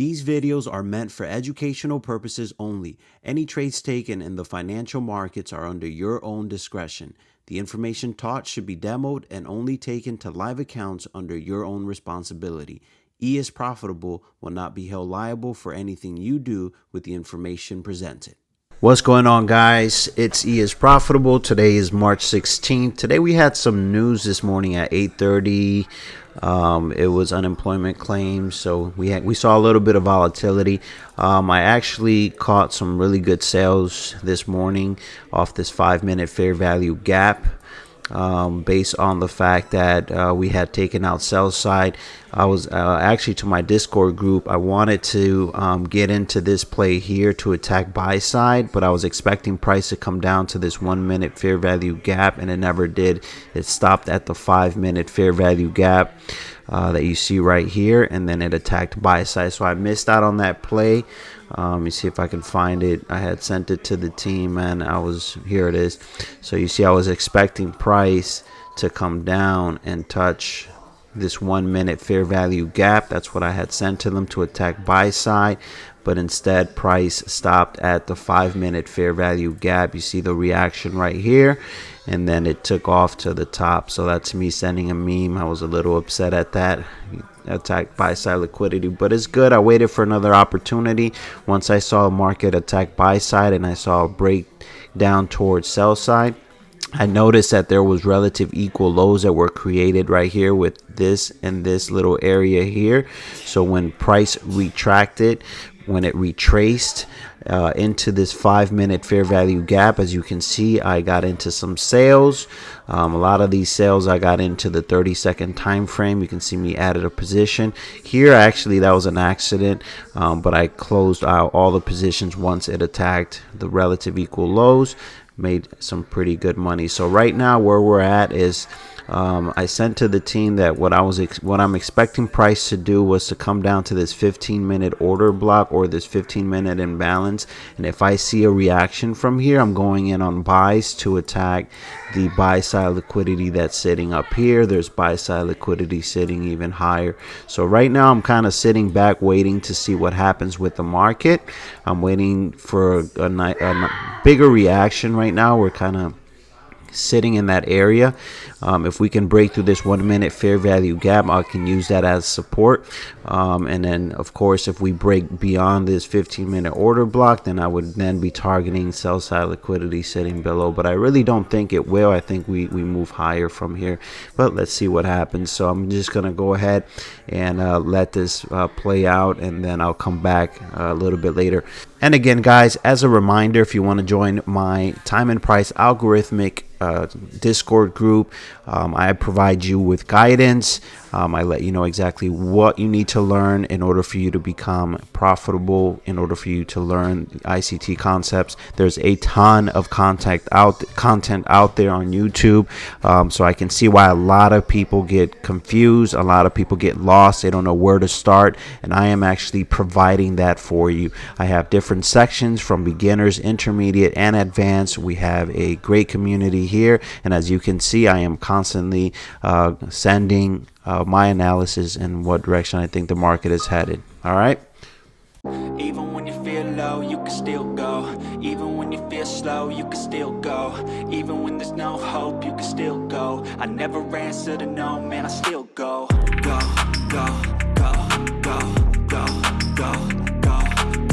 These videos are meant for educational purposes only. Any trades taken in the financial markets are under your own discretion. The information taught should be demoed and only taken to live accounts under your own responsibility. E is Profitable will not be held liable for anything you do with the information presented. What's going on, guys? It's E is Profitable. Today is March 16th. Today we had some news this morning at 8:30. It was unemployment claims, so we saw a little bit of volatility. I actually caught some really good sales this morning off this 5-minute fair value gap. Based on the fact that we had taken out sell side. I was actually, to my Discord group, I wanted to get into this play here to attack buy side, but I was expecting price to come down to this 1-minute fair value gap, and it never did. It stopped at the 5-minute fair value gap that you see right here, and then it attacked buy side. So I missed out on that play. Let me see if I can find it. I had sent it to the team, and here it is. So you see I was expecting price to come down and touch this 1-minute fair value gap. That's what I had sent to them to attack buy side, but instead price stopped at the 5-minute fair value gap. You see the reaction right here, and then it took off to the top. So that's me sending a meme. I was a little upset at that. Attack buy side liquidity, but it's good. I waited for another opportunity. Once I saw a market attack buy side and I saw a break down towards sell side, I noticed that there was relative equal lows that were created right here with this and this little area here. So when price retracted, when it retraced into this 5-minute fair value gap, as you can see, I got into some sales. A lot of these sales I got into the 30-second time frame. You can see me added a position here. Actually, that was an accident, but I closed out all the positions once it attacked the relative equal lows. Made some pretty good money. So right now where we're at is I sent to the team that what I'm expecting price to do was to come down to this 15-minute order block or this 15-minute imbalance, and if I see a reaction from here, I'm going in on buys to attack the buy side liquidity that's sitting up here. There's buy side liquidity sitting even higher. So right now I'm kind of sitting back waiting to see what happens with the market. I'm waiting for a bigger reaction. Right now we're kind of sitting in that area. If we can break through this 1-minute fair value gap, I can use that as support, and then of course if we break beyond this 15-minute order block, then I would then be targeting sell side liquidity sitting below, but I really don't think it will. I think we move higher from here, but let's see what happens. So I'm just gonna go ahead and let this play out, and then I'll come back a little bit later. And again, guys, as a reminder, if you want to join my time and price algorithmic Discord group, I provide you with guidance. I let you know exactly what you need to learn in order for you to become profitable, in order for you to learn ICT concepts. There's a ton of content out there on YouTube, so I can see why a lot of people get confused, a lot of people get lost, they don't know where to start, and I am actually providing that for you. I have different sections from beginners, intermediate, and advanced. We have a great community here, and as you can see, I am constantly sending my analysis and what direction I think the market is headed. All right. Even when you feel low, you can still go. Even when you feel slow, you can still go. Even when there's no hope, you can still go. I never answer to no, man, I still go. Go, go, go, go, go, go, go, go, go,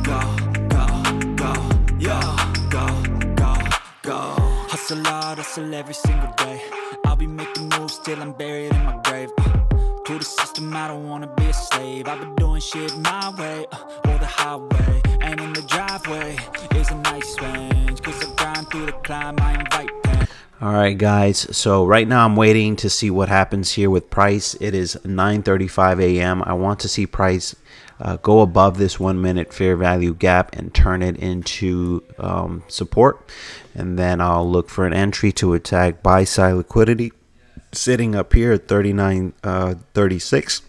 go, go, go, go. Hustle hard, hustle every single day. I'll be making moves till I'm buried in my grave. To the system, I don't wanna be a slave. I've been doing shit my way, or the highway. And in the driveway is a nice range, cause I grind through the climb, I invite pain. All right, guys, so right now I'm waiting to see what happens here with price. It is 9:35 a.m. I want to see price go above this 1-minute fair value gap and turn it into support, and then I'll look for an entry to attack buy side liquidity sitting up here at 39.36.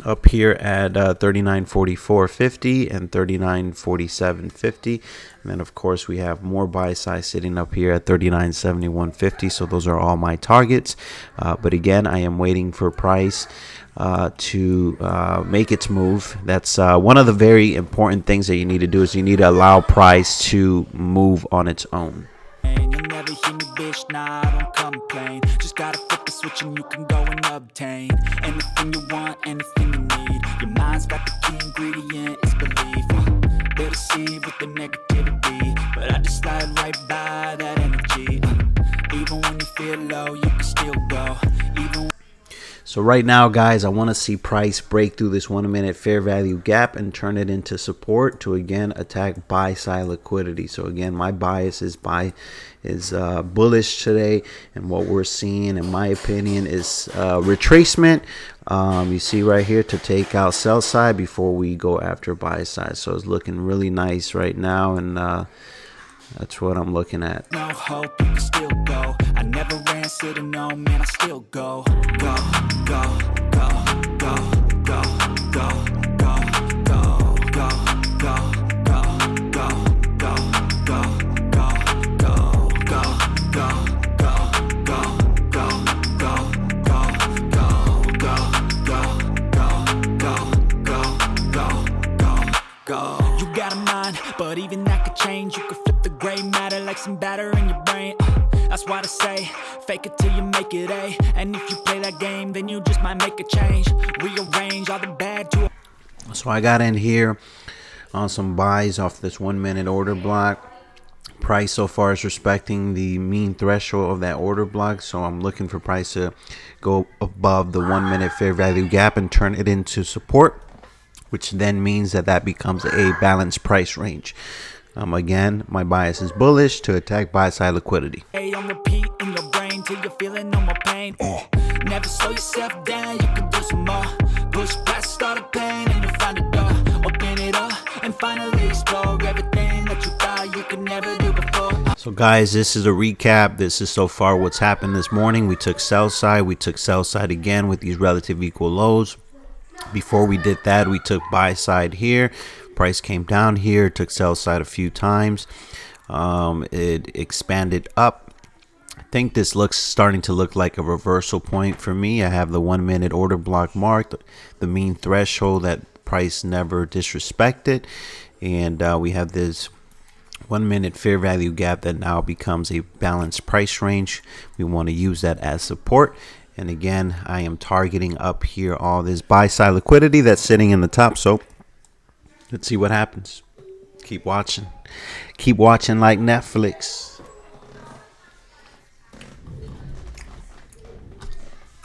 up here at 39.44.50 and 39.47.50, and then of course we have more buy size sitting up here at 39.71.50. So those are all my targets, but again, I am waiting for price to make its move. That's one of the very important things that you need to do, is you need to allow price to move on its own. You'll never hear me, bitch, nah, I don't complain. Just gotta flip the switch and you can go and obtain anything you want, anything you need. Your mind's got the key ingredient, it's belief. They deceive with the negativity, but I just slide right by that energy. Even when you feel low, you can still go. Even So right now, guys, I want to see price break through this 1 minute fair value gap and turn it into support to again attack buy side liquidity. So again, my bias is bullish today, and what we're seeing, in my opinion, is retracement. You see right here, to take out sell side before we go after buy side. So it's looking really nice right now, and that's what I'm looking at. no hope, you can still go. I never answer to no, man, I still go. Go, go, go, go, go, go, go, go, go, go, go, go, go, go, go, go, go, go. You got a mind, but even that could change. You could flip the gray matter like some batter in your brain. That's why I say, fake it till you make it A. And if you play that game, then you just might make a change. Rearrange all the bad to. So I got in here on some buys off this 1 minute order block. Price so far is respecting the mean threshold of that order block, so I'm looking for price to go above the 1 minute fair value gap and turn it into support, which then means that becomes a balanced price range. Again, my bias is bullish to attack buy side liquidity. Hey, on repeat in your brain till you're feeling no more pain. Never slow yourself down, you can do some more. Push past all the pain and you'll find a door. Open it up and finally explore everything that you thought you could never do before. So guys, this is a recap. This is so far what's happened this morning. We took sell side, we took sell side again with these relative equal lows. Before we did that, we took buy side here. Price came down here, took sell side a few times. It expanded up. I think this starting to look like a reversal point for me. I have the 1 minute order block marked, the mean threshold that price never disrespected, and we have this 1 minute fair value gap that now becomes a balanced price range. We want to use that as support. And again, I am targeting up here all this buy side liquidity that's sitting in the top. So let's see what happens. Keep watching. Keep watching like Netflix.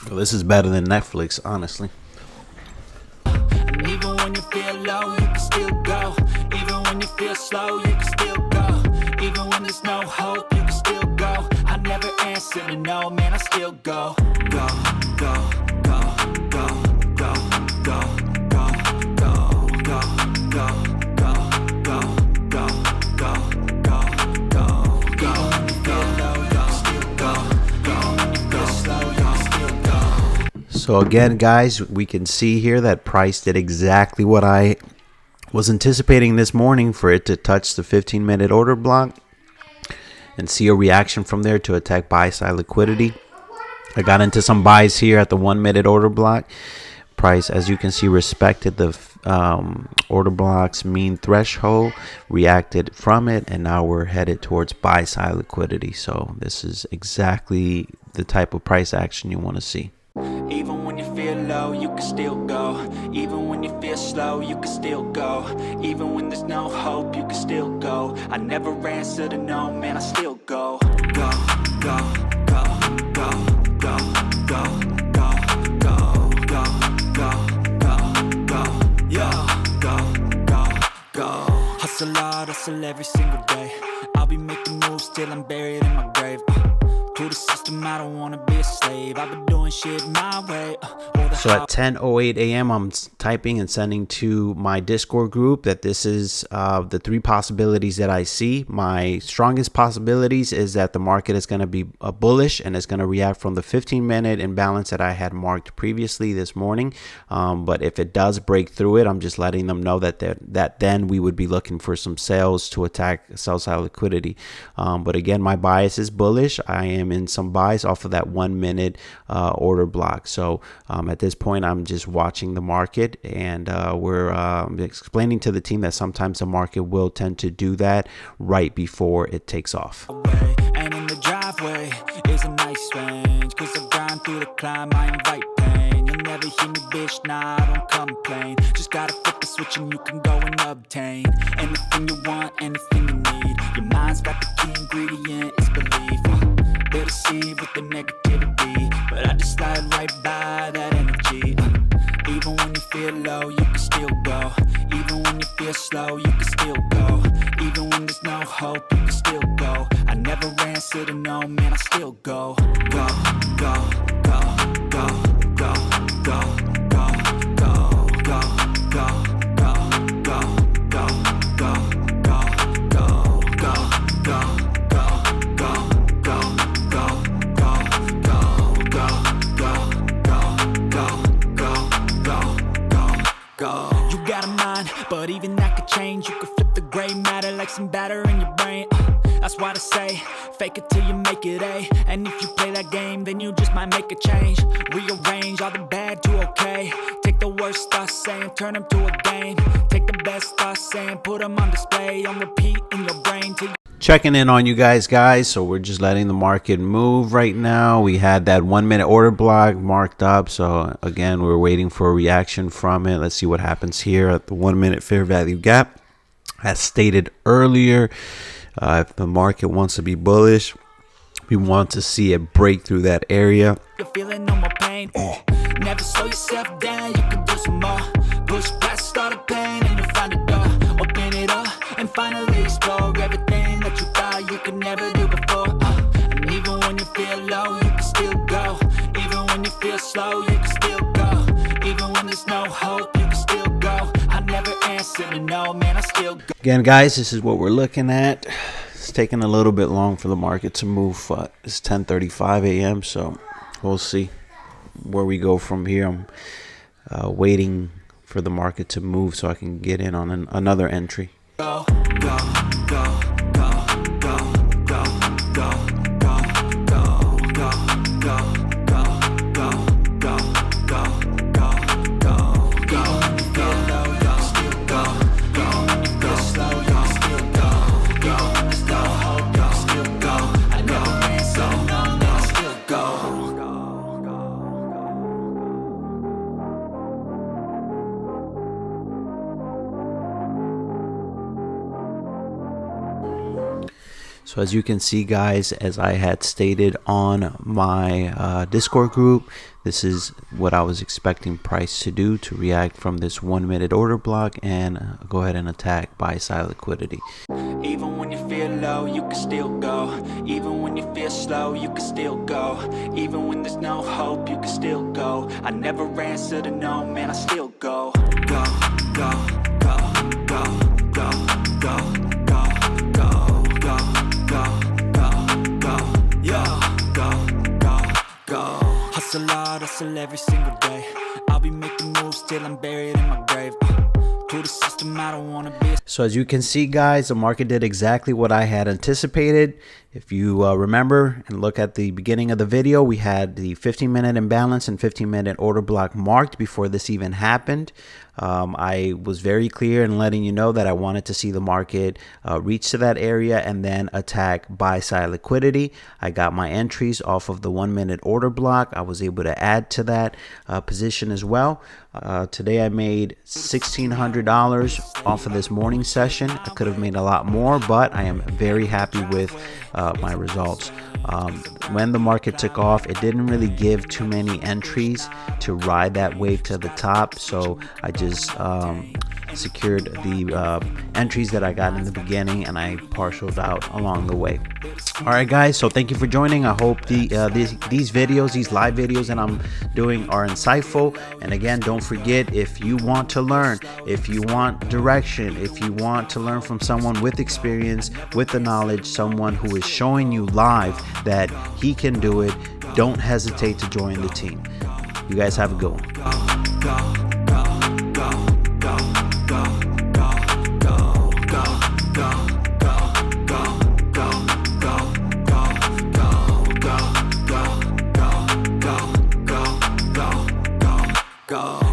Well, this is better than Netflix, honestly. And even when you feel low, you can still go. Even when you feel slow, you can still go. Even when there's no hope, you can still go. I never answer to no, man, I still go. Go, go, go, go, go, go, go, go, go, go, go, go, go, go, go, go, go. When you feel low, you can still go. Even when you feel slow, you can still go. So again, guys, we can see here that price did exactly what I was anticipating this morning, for it to touch the 15-minute order block and see a reaction from there to attack buy side liquidity. I got into some buys here at the 1 minute order block. Price, as you can see, respected the order block's mean threshold, reacted from it, and now we're headed towards buy side liquidity. So this is exactly the type of price action you want to see. Even when you feel low, you can still go. Even when you feel slow, you can still go. Even when there's no hope, you can still go. I never answer to no, man, I still go. Go, go, go, go, go, go, go, go, go, go, go, go, yeah, go, go, go. Hustle hard, hustle every single day. I'll be making moves till I'm buried in my grave. To the system, I don't wanna be a slave. I've been doing shit my way, or the So at 10:08 a.m., I'm typing and sending to my Discord group that this is the three possibilities that I see. My strongest possibilities is that the market is going to be bullish and it's going to react from the 15-minute imbalance that I had marked previously this morning. But if it does break through it, I'm just letting them know that then we would be looking for some sales to attack sell side liquidity. But again, my bias is bullish. I am in some buys off of that 1 minute order block. So at this point, I'm just watching the market, and we're explaining to the team that sometimes the market will tend to do that right before it takes off. And in the driveway is a nice range, 'cause I grind through the climb, I invite pain. You'll never hear me, bitch, nah, I don't complain. Just gotta flip the switch and you can go and obtain anything you want, anything you need. Your mind's got the key ingredient, it's belief. They're deceived with the negativity, but I just slide right by that energy. Even when you feel low, you can still go. Even when you feel slow, you can still go. Even when there's no hope, you can still go. I never answer to no, man, I still go. Go, go, go, go, go, go, go, go, go, go, go, go, go, go, go, go, go, go. You got a mind, but even that could change. You could flip the gray matter like some batter in your brain. That's why I say, fake it till you make it A. And if you play that game, then you just might make a change. Rearrange all the bad to okay. Take the worst thoughts saying, turn them to a game. Take the best thoughts saying, put them on display, on repeat in your brain till you Checking in on you guys. So we're just letting the market move right now. We had that 1 minute order block marked up, so again, we're waiting for a reaction from it. Let's see what happens here at the 1 minute fair value gap. As stated earlier, if the market wants to be bullish, we want to see it break through that area. you're feeling no more pain. Never slow yourself down, you can do some more. Push past all the pain and you'll find a door. Open it up and finally explore everything that you thought you could never do before. And even when you feel low, you can still go. Even when you feel slow, you can still go. Even when there's no hope, you can still go. I never answer to no, man, I still go. Again, guys, this is what we're looking at. It's taking a little bit long for the market to move. It's 10:35 a.m., so we'll see where we go from here. I'm waiting for the market to move so I can get in on another entry. Go, go, go, go, go, go, go, go, go, go, go, go, go, go, go, go, go, go. Feel low, you can still go. Even when you feel slow, you can still go. Even when there's no hope, you can still go. I never answer to no, man, I still go. So as you can see, guys, as I had stated on my Discord group, this is what I was expecting price to do, to react from this 1 minute order block and go ahead and attack buy side liquidity. Even when you feel low, you can still go. Even when you feel slow, you can still go. Even when there's no hope, you can still go. I never answer to no, man, I still go. Go, go, go, go, go, go, go, go, go, go, go, go, yeah, go, go, go. Hustle hard, hustle every single day. I'll be making moves till I'm buried in my grave. To the system, I don't wanna be. So as you can see, guys, the market did exactly what I had anticipated. If you remember and look at the beginning of the video, we had the 15-minute imbalance and 15-minute order block marked before this even happened. I was very clear in letting you know that I wanted to see the market reach to that area and then attack buy side liquidity. I got my entries off of the 1 minute order block. I was able to add to that position as well. Today I made $1,600 off of this morning session. I could have made a lot more, but I am very happy with my results. When the market took off, it didn't really give too many entries to ride that wave to the top, so I just secured the entries that I got in the beginning, and I partialed out along the way. All right, guys, so thank you for joining. I hope these videos, these live videos that I'm doing are insightful. And again, don't forget, if you want to learn, if you want direction, if you want to learn from someone with experience, with the knowledge, someone who is showing you live that he can do it, don't hesitate to join the team. You guys have a good one.